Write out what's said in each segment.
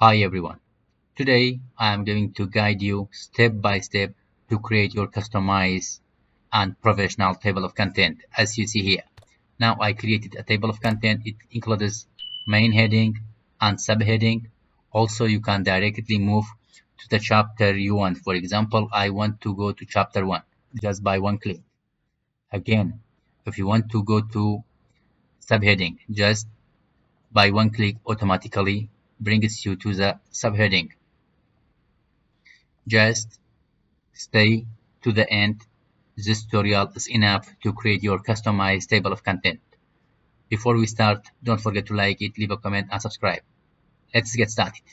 Hi everyone. Today I am going to guide you step by step to create your customized and professional table of content as you see here. Now I created a table of content. It includes main heading and subheading. Also you can directly move to the chapter you want. For example, I want to go to chapter 1 just by one click. Again, if you want to go to subheading, just by one click automatically brings you to the subheading. Just stay to the end. This tutorial is enough to create your customized table of content. Before we start, don't forget to like it, leave a comment and subscribe. Let's get started.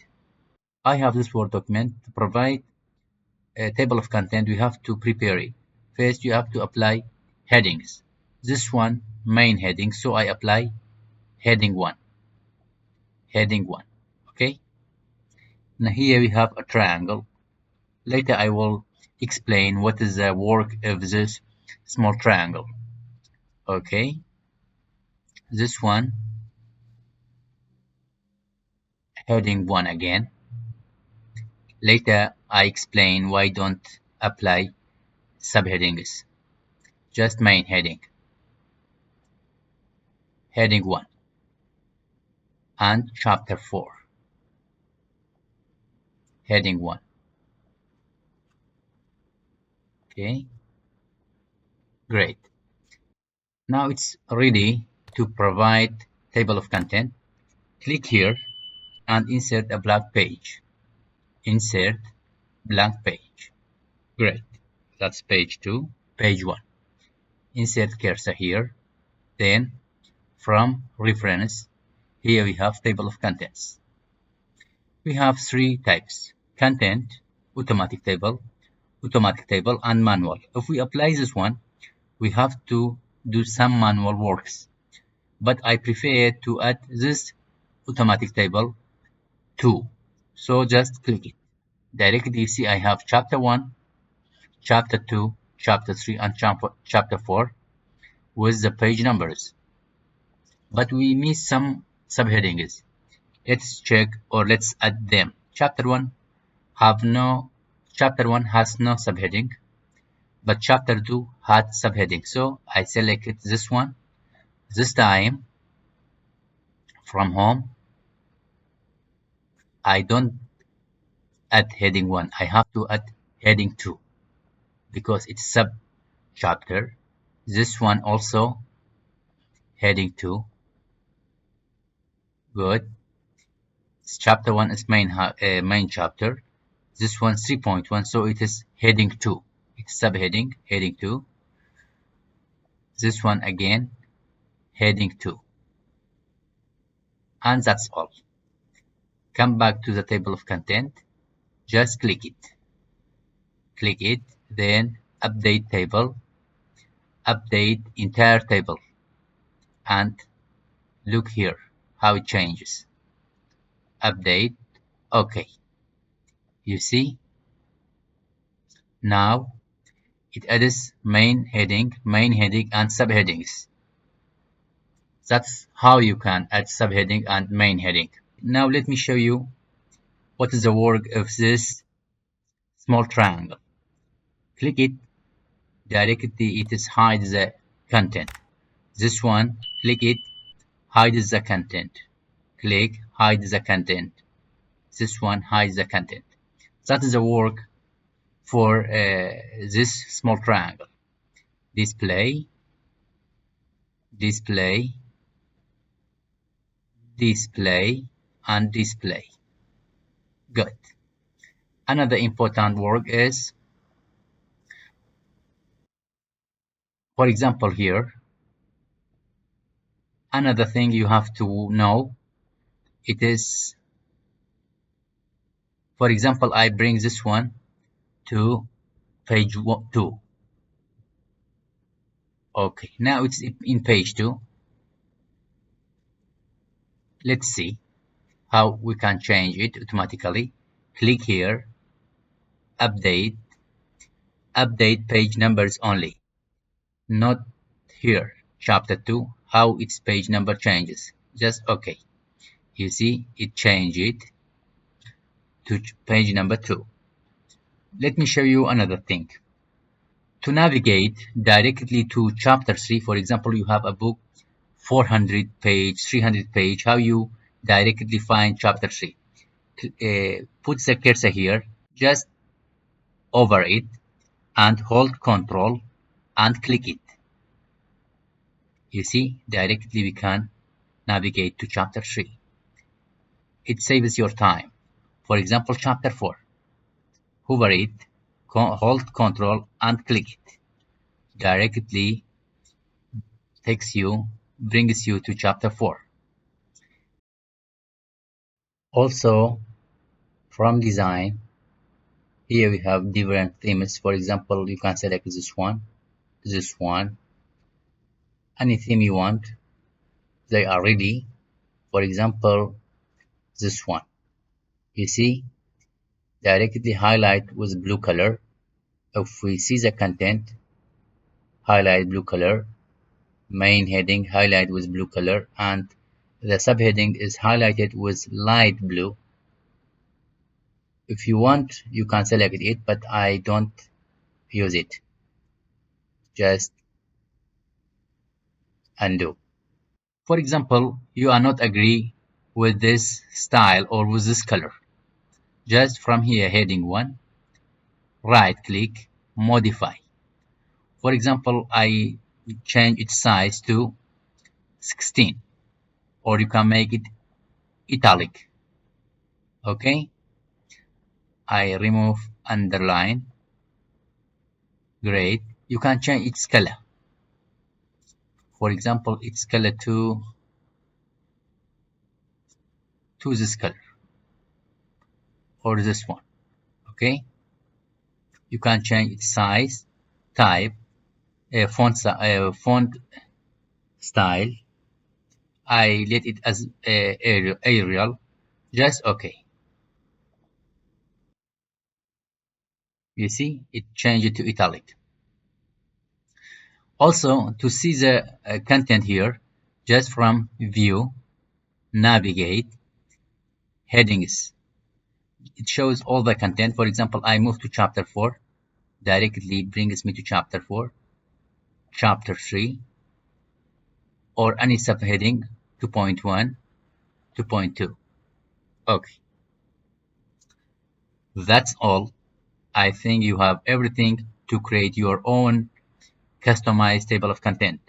I have this Word document. To provide a table of content, we have to prepare it. First, you have to apply headings. This one, main heading, so I apply heading 1. Heading 1. Okay? Now here we have a triangle. Later I will explain what is the work of this small triangle. Okay, this one, heading 1 again. Later I explain why don't apply subheadings, just main heading. Heading 1 and chapter 4. Heading 1. Okay, great. Now it's ready to provide table of content. Click here and insert a blank page. Insert blank page. Great. That's page 2. Page 1. Insert cursor here. Then from reference, here we have table of contents. We have 3 types: content, automatic table, and manual. If we apply this one, we have to do some manual works, but I prefer to add this automatic table too. So just click it. Directly you see I have chapter 1, chapter 2, chapter 3 and chapter 4 with the page numbers. But we miss some subheadings. Let's check or let's add them. Chapter 1 has no subheading, but chapter 2 had subheading. So I selected this one. This time from home, I don't add heading 1. I have to add heading 2 because it's sub chapter. This one also heading 2. Good. Chapter 1 is main chapter. This one 3.1, so it is heading 2. It's subheading heading 2. This one again heading 2. And that's all. Come back to the table of content. Just click it. Click it, then update table. Update entire table. And look here how it changes. Update. Okay. You see? Now it adds main heading, and subheadings. That's how you can add subheading and main heading. Now let me show you what is the work of this small triangle. Click it. Directly it is hides the content. This one, click it, hides the content. Click, hide the content. This one hides the content. That is the work for this small triangle. Display, display, display, and display. Good. Another important work is, for example, here, another thing you have to know, it is, for example, I bring this one to page 2. Okay, now it's in page 2. Let's see how we can change it automatically. Click here, update page numbers only, not here chapter 2 how its page number changes. Just okay, you see it changed it. to page number 2. Let me show you another thing. To navigate directly to chapter 3, for example, you have a book 400 page, 300 page, how you directly find chapter 3. Put the cursor here, just over it, and hold Control and click it. You see, directly we can navigate to chapter 3. It saves your time. For example, chapter 4. Hover it, hold Control and click it. Directly brings you to chapter 4. Also, from design, here we have different themes. For example, you can select this one, any theme you want. They are ready. For example, this one. You see, directly highlight with blue color. If we see the content, highlight blue color. Main heading highlight with blue color, and the subheading is highlighted with light blue. If you want, you can select it, but I don't use it. Just undo. For example, you are not agree with this style or with this color. Just from here, heading 1, right click, modify. For example, I change its size to 16, or you can make it italic. Okay, I remove underline. Great. You can change its color. For example, its color to this color or this one. Okay, you can change its size, type, font style. I let it as Arial. Just okay. You see, it changed it to italic. Also, to see the content here, just from View, Navigate, Headings. It shows all the content. For example, I move to chapter 4. Directly brings me to chapter 4, chapter 3, or any subheading 2.1, 2.2. Okay, that's all. I think you have everything to create your own customized table of content.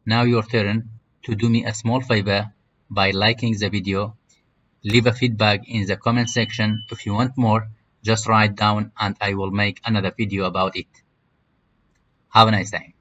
Now your turn to do me a small favor by liking the video. Leave a feedback in the comment section. If you want more, just write down and I will make another video about it. Have a nice day.